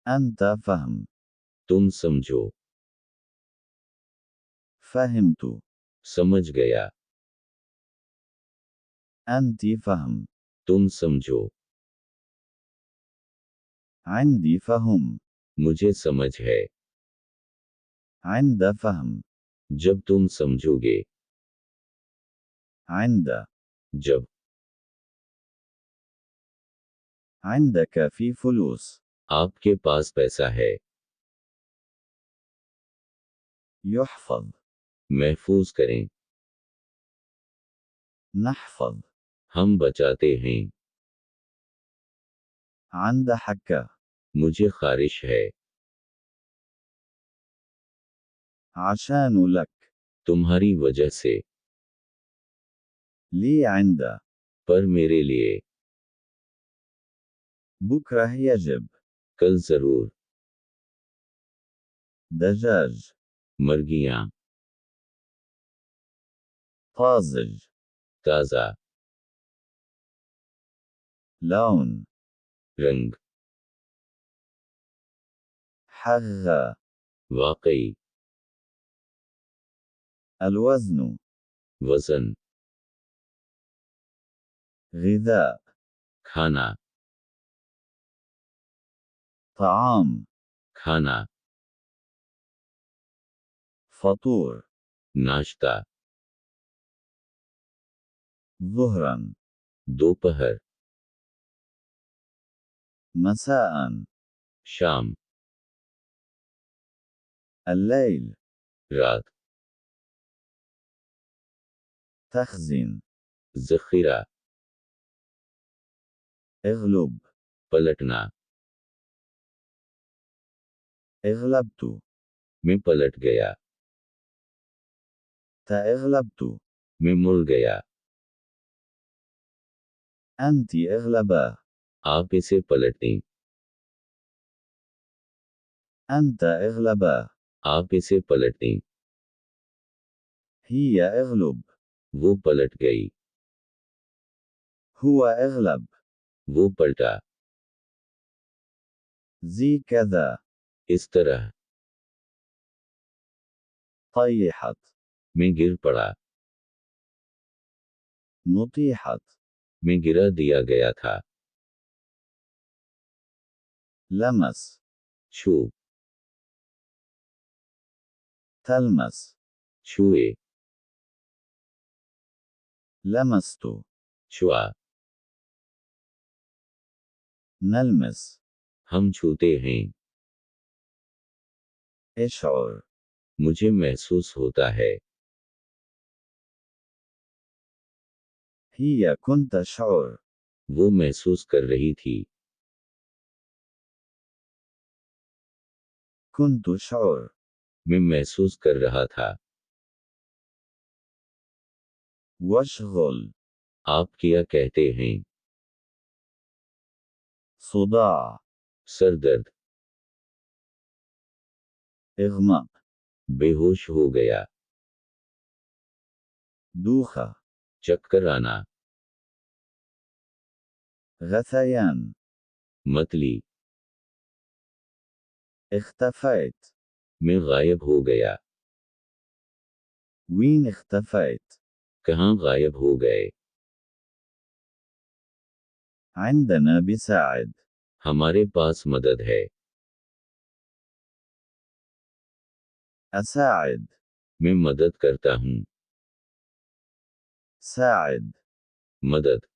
أنت فهم. तुम समझो, فهمت. समझ गया, أنت فهم. तुम समझो, عندي فهم. मुझे समझ है, عند فهم. जब तुम समझोगे, عند. जब, عندك في فلوس. आपके पास पैसा है, يحفظ. महफूज करें, نحفظ. हम बचाते हैं, عند حكة. मुझे खारिश है, عشان لك. तुम्हारी वजह से, لي عند. पर मेरे लिए, بكرة يجب. कल जरूर, دجاج. मुर्गियां, طازج. ताज़ा, لون. रंग, حغ. वाकई, الوزن. वजन, غذاء. खाना, طعام. खाना, فطور. नाश्ता, ظهرا. दोपहर, مساء. शाम, الليل. रात, تخزن. जखीरा, اغلب. पलटना, اغلبت. मैं पलट गया, تأغلبت. मैं मुड़ गया, أنت اغلباه. आप इसे पलटें, أنت اغلباه. आप इसे पलटें, هي اغلب. वो पलट गई, هو اغلب. वो पलटा, زي كذا. इस तरह, طيحت. मैं गिर पड़ा, نطيحت. मैं गिरा दिया गया था, لمس. छू, تلمس. छुए, لمست. छुआ, نلمس. हम छूते हैं, اشعر. मुझे महसूस होता है, هي كنت تشعر. वो महसूस कर रही थी, كنت أشعر. मैं महसूस कर रहा था, واشغل. आप क्या कहते हैं, صداع. सर दर्द, إغماء. बेहोश हो गया, دوخة. चक्कर आना, غثيان. मतली, اختفيت. मैं गायब हो गया, وين اختفيت؟ कहाँ गायब हो गए, عندنا بساعد. हमारे पास मदद है, أساعد. मैं मदद करता हूँ, ساعد. मदद,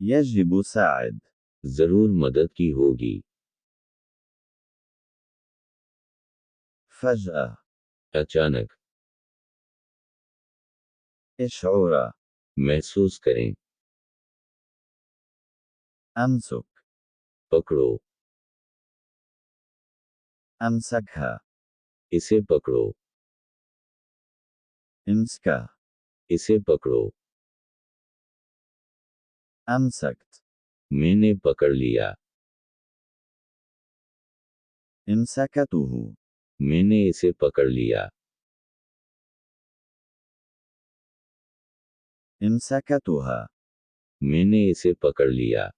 يجب ساعد. जरूर मदद की होगी, فجأة. अचानक, اشعر. महसूस करें, أمسك. पकड़ो, أمسكها. इसे पकड़ो, امسكه. इसे पकड़ो, أمسكت. मैंने पकड़ लिया, امسكته. मैंने इसे पकड़ लिया, امسكتها. मैंने इसे पकड़ लिया,